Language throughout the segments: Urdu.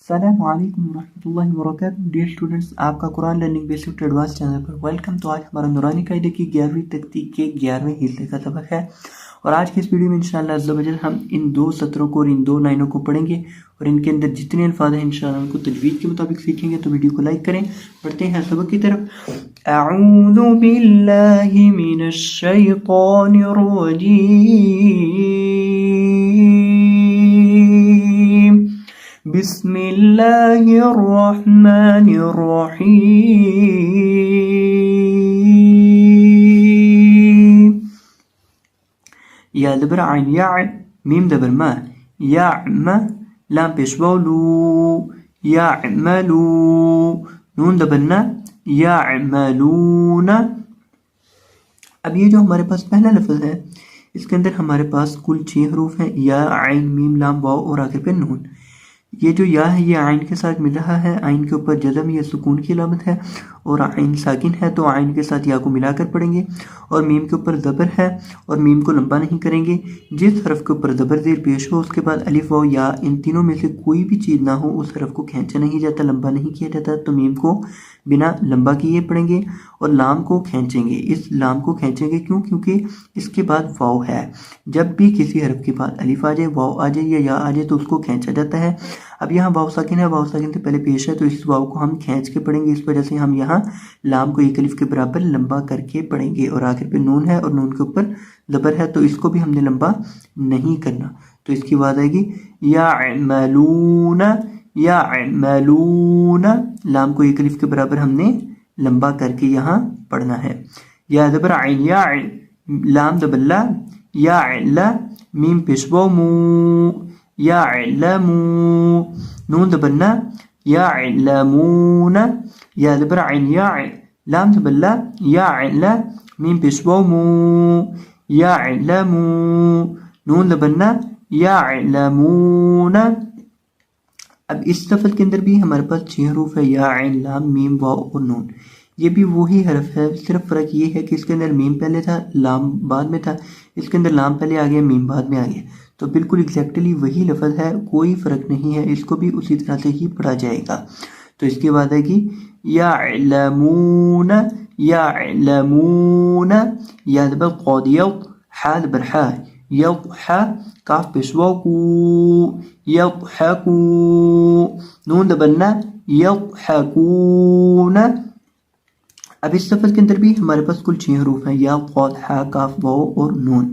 السلام علیکم ورحمۃ اللہ وبرکاتہ ڈیئر اسٹوڈنٹس، آپ کا Quran learning basic to advance channel پر ویلکم۔ تو آج ہمارا نورانی قاعدے کی 11ویں تختیق کے 11ویں حصے کا سبق ہے، اور آج کی اس ویڈیو میں انشاءاللہ عز و جل ہم ان دو سطروں کو اور ان دو لائنوں کو پڑھیں گے، اور ان کے اندر جتنے الفاظ ہیں انشاءاللہ ان کو تجوید کے مطابق سیکھیں گے۔ تو ویڈیو کو لائک کریں، پڑھتے ہیں سبق کی طرف۔ اعوذ باللہ من الشیطان الرجیم، بسم اللہ الرحمن الرحیم۔ یا زبر عین یا، میم زبر ما، یعم، لام پیش واو لو، یعملو، نون زبر نا، یعملون۔ اب یہ جو ہمارے پاس پہلا لفظ ہے اس کے اندر ہمارے پاس کل 6 حروف ہیں، یا، عین، میم، لام، واو اور آخر پہ نون۔ یہ جو یا ہے یہ عین کے ساتھ مل رہا ہے، عین کے اوپر جزم یا سکون کی علامت ہے، اور عین ساکن ہے تو عین کے ساتھ یا کو ملا کر پڑھیں گے، اور میم کے اوپر زبر ہے اور میم کو لمبا نہیں کریں گے۔ جس حرف کے اوپر زبر زیر پیش ہو اس کے بعد الف واو یا ان تینوں میں سے کوئی بھی چیز نہ ہو اس حرف کو کھینچا نہیں جاتا، لمبا نہیں کیا جاتا، تو میم کو بنا لمبا کیے پڑھیں گے، اور لام کو کھینچیں گے۔ اس لام کو کھینچیں گے کیونکہ اس کے بعد واو ہے، جب بھی کسی حرف کے بعد الف آ جائے، واو آ جائے یا آ جائے تو اس کو کھینچا جاتا ہے۔ اب یہاں واو ساکن ہے، واو ساکن سے پہلے پیش ہے تو اس واو کو ہم کھینچ کے پڑھیں گے، اس وجہ سے ہم یہاں لام کو ایک الف کے برابر لمبا کر کے پڑھیں گے، اور آخر پہ نون ہے اور نون کے اوپر زبر ہے تو اس کو بھی ہم نے لمبا نہیں کرنا۔ تو اس کی آواز آئے گی یعملون، یعملون، لام کو ایک الف کے برابر ہم نے لمبا کر کے یہاں پڑھنا ہے۔ یا زبر عین یا، لام زبر لا، یا لا، میم پیش واو مو، یعلمو، نون زبر نا، یعلمون۔ یا زبر عین یا، لام زبر لا، یا لا، میم پیش واو مو، یعلمو، نون زبر نا، یعلمون۔ اب اس لفظ کے اندر بھی ہمارے پاس 6 حروف ہے، یا، عین، لام، میم، واو اور نون۔ یہ بھی وہی حرف ہے، صرف فرق یہ ہے کہ اس کے اندر میم پہلے تھا، لام بعد میں تھا، اس کے اندر لام پہلے آ گیا، میم بعد میں آ گیا، تو بالکل ایگزیکٹلی وہی لفظ ہے، کوئی فرق نہیں ہے، اس کو بھی اسی طرح سے ہی پڑھا جائے گا۔ تو اس کے بعد ہے کہ یعلمون، یعلمون، یا زبر قاد یض، حا زبر حا، یضح، کاف پیش واو کو، یضحکو، نون زبر نا، یضحکون۔ اب اس لفظ کے اندر بھی ہمارے پاس کل 6 حروف ہیں، یا، قاد، حا، کاف، واو اور نون۔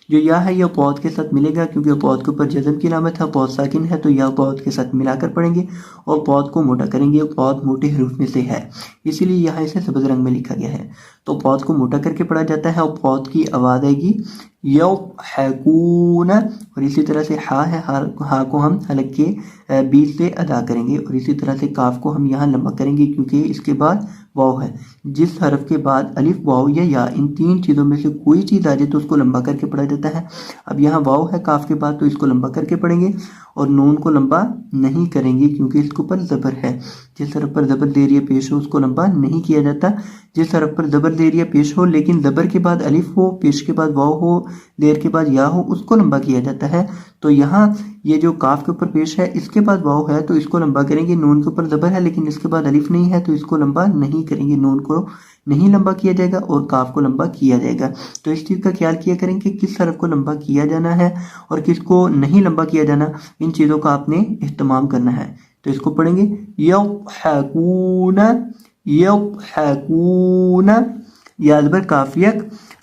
جو یا ہے یہ قاد کے ساتھ ملے گا کیونکہ قاد کے اوپر جزم کی علامت ہے، قاد ساکن ہے تو یا قاد کے ساتھ ملا کر پڑھیں گے، اور قاد کو موٹا کریں گے، قاد موٹے حروف میں سے ہے اسی لیے یہاں اسے سبز رنگ میں لکھا گیا ہے، تو قاد کو موٹا کر کے پڑھا جاتا ہے، اور قاد کی آواز آئے گی یضحکون، اور اسی طرح سے ہا ہے، ہا کو ہم حلق کے بیچ سے ادا کریں گے، اور اسی طرح سے کاف کو ہم یہاں لمبا کریں گے کیونکہ اس کے بعد واو ہے۔ جس حرف کے بعد الف، واو یا ان 3 چیزوں میں سے کوئی چیز آ جائے تو اس کو لمبا کر کے پڑھا جاتا ہے۔ اب یہاں واو ہے کاف کے بعد تو اس کو لمبا کر کے پڑھیں گے، اور نون کو لمبا نہیں کریں گے کیونکہ اس کے اوپر زبر ہے۔ جس حرف پر زبر دیریہ پیش ہو اس کو لمبا نہیں کیا جاتا، جس حرف پر زبر دیریہ پیش ہو لیکن زبر کے بعد الف ہو، پیش کے بعد واو ہو، دیر کے بعد یا ہو، اس کو لمبا کیا جاتا ہے۔ تو یہاں یہ جو کاف کے اوپر پیش ہے اس کے بعد واو ہے تو اس کو لمبا کریں گے، نون کے اوپر زبر ہے لیکن اس کے بعد الف نہیں ہے تو اس کو لمبا نہیں کریں گے، نون کو نہیں لمبا کیا جائے گا اور کاف کو لمبا کیا جائے گا۔ تو اس چیز کا خیال کیا کریں کہ کس حرف کو لمبا کیا جانا ہے اور کس کو نہیں لمبا کیا جانا، ان چیزوں کا آپ نے اہتمام کرنا ہے۔ تو اس کو پڑھیں گے یضحکون، یضحکون، یا زبر کاف یک،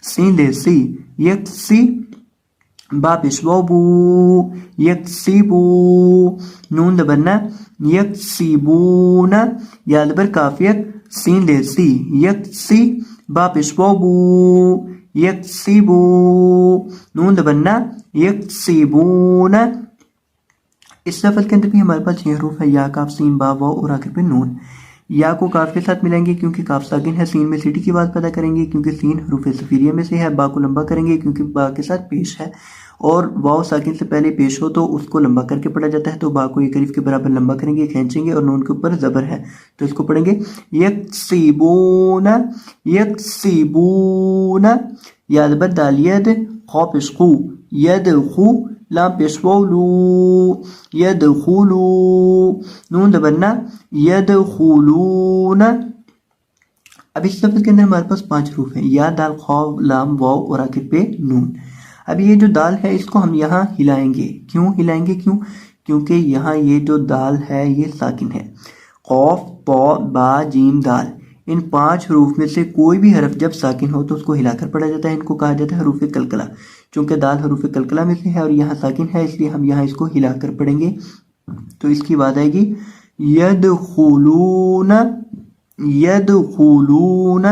سین دے سی، یکسی، با پیش واو بو، یکسیبو، نون زبر نا، یکسیبون، یا زبر کاف یک، سین دے سی، یکسی، با پیش واو بو، یکسیبو، نون زبر نا، یکسیبون۔ اس لفظ کے اندر بھی ہمارے پاس 6 حروف ہے، یا، کاف، سین، با، واو اور آخر پہ نون۔ یا کو کاف کے ساتھ ملائیں گے کیونکہ کاف ساکن ہے، سین میں سیٹی کی آواز پیدا کریں گے کیونکہ سین حروف صفیریہ میں سے ہے، با کو لمبا کریں گے کیونکہ با کے ساتھ پیش ہے، اور واو ساکن سے پہلے پیش ہو تو اس کو لمبا کر کے پڑھا جاتا ہے، تو با کو ایک الف کے برابر لمبا کریں گے، کھینچیں گے، اور نون کے اوپر زبر ہے تو اس کو پڑھیں گے یکسیبون، یکسیبون، یا زبر دال ید، خو پیش خو، یدخو، لام پیش واو لو یدخلو نون دبرنا یدخلون. اب اس لفظ کے اندر ہمارے پاس 5 حروف ہیں یا دال خا لام واو اور آخر پہ نون. اب یہ جو دال ہے اس کو ہم یہاں ہلائیں گے. کیوں ہلائیں گے؟ کیونکہ یہاں یہ جو دال ہے یہ ساکن ہے. قاف طا با جیم دال ان 5 حروف میں سے کوئی بھی حرف جب ساکن ہو تو اس کو ہلا کر پڑھا جاتا ہے. ان کو کہا جاتا ہے حروف قلقلہ. چونکہ دال حروف قلقلہ میں سے ہے اور یہاں ساکن ہے اس لیے ہم یہاں اس کو ہلا کر پڑھیں گے. تو اس کی بات آئے گی یدخلون یدخلون.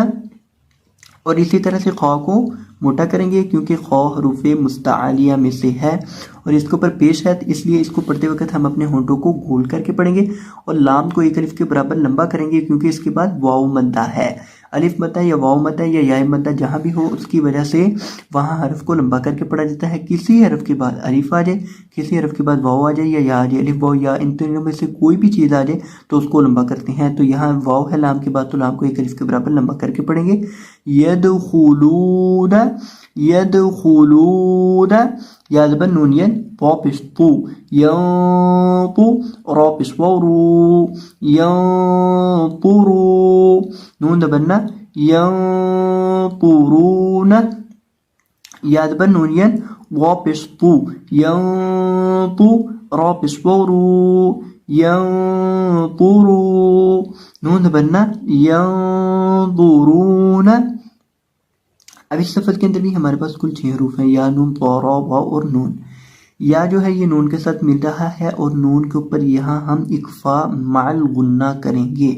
اور اسی طرح سے خا کو موٹا کریں گے کیونکہ خا حروف مستعلیہ میں سے ہے اور اس کے اوپر پیش ہے اس لیے اس کو پڑھتے وقت ہم اپنے ہونٹوں کو گول کر کے پڑھیں گے. اور لام کو ایک الف کے برابر لمبا کریں گے کیونکہ اس کے بعد واو مدہ ہے. الف مدہ یا واو مدہ یا یا مدہ جہاں بھی ہو اس کی وجہ سے وہاں حرف کو لمبا کر کے پڑھا جاتا ہے. کسی حرف کے بعد الف آ جائے کسی حرف کے بعد واو آ جائے یا آ جائے الف واو یا ان تینوں میں سے کوئی بھی چیز آ جائے تو اس کو لمبا کرتے ہیں. تو یہاں واو ہے لام کے بعد تو لام کو ایک الف کے برابر لمبا کر کے پڑھیں گے. یدخلون یدخلون یا زبر نون ین طا پیش طو ینطو را پیش واو رو ینطرو نون دبرنا ینطرون یا زبر نون ین وا پیش طو ینطو را پیش واو رو ینطرو نون دبرنا ینظرون. اب اس لفظ کے اندر بھی ہمارے پاس کل 6 حروف ہیں یا نون طا را وا اور نون. یا جو ہے یہ نون کے ساتھ مل رہا ہے اور نون کے اوپر یہاں ہم اکفا مع الغنہ کریں گے.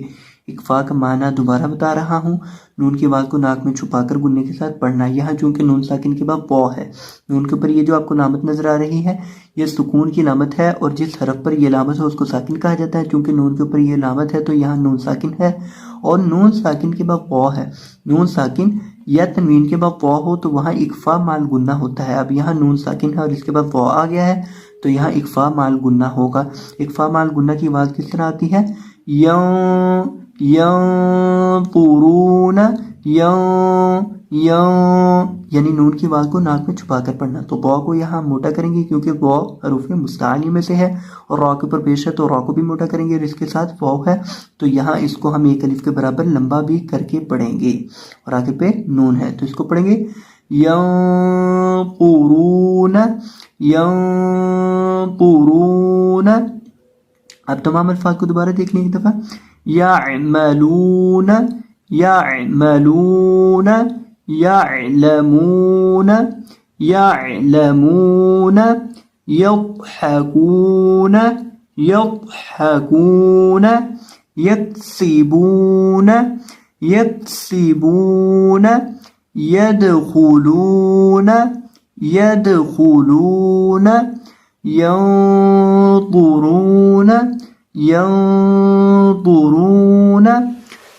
اکفا کا معنی دوبارہ بتا رہا ہوں. نون کی آواز کو ناک میں چھپا کر گننے کے ساتھ پڑھنا. یہاں چونکہ نون ساکن کے بعد پا ہے نون کے اوپر یہ جو آپ کو علامت نظر آ رہی ہے یہ سکون کی علامت ہے اور جس حرف پر یہ علامت ہے اس کو ساکن کہا جاتا ہے. چونکہ نون کے اوپر یہ علامت ہے تو یہاں نون ساکن ہے اور نون ساکن کے بعد پا ہے. نون ساکن یا تنوین کے بعد پا ہو تو وہاں اکفا مال گنہ ہوتا ہے. اب یہاں نون ساکن ہے اور اس کے بعد پا آ گیا ہے تو یہاں اکفا مال گنہ ہوگا. اکفا مال گنہ کی آواز کس طرح آتی ہے؟ ینطرون یعنی نون کی آواز کو ناک میں چھپا کر پڑھنا. تو با کو یہاں موٹا کریں گے کیونکہ با حروف مستعلی میں سے ہے اور را کے اوپر پیش ہے تو را کو بھی موٹا کریں گے اور اس کے ساتھ واو ہے تو یہاں اس کو ہم ایک الف کے برابر لمبا بھی کر کے پڑھیں گے اور آگے پہ نون ہے تو اس کو پڑھیں گے ینطرون ینطرون. اب تمام الفاظ کو دوبارہ دیکھ لیں ایک دفعہ. یعملون یعملون یعلمون یعلمون یضحکون یضحکون یکسبون یکسبون یدخلون یدخلون ینظرون ینظرون.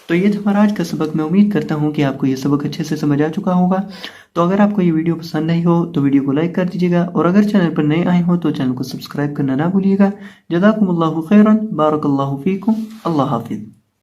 تو یہ تھا ہمارا آج کا سبق. میں امید کرتا ہوں کہ آپ کو یہ سبق اچھے سے سمجھ آ چکا ہوگا. تو اگر آپ کو یہ ویڈیو پسند نہیں ہو تو ویڈیو کو لائک کر دیجیے گا اور اگر چینل پر نئے آئے ہو تو چینل کو سبسکرائب کرنا نہ بھولیے گا. جزاکم اللہ خیرا. بارک اللہ فیکم. اللہ حافظ.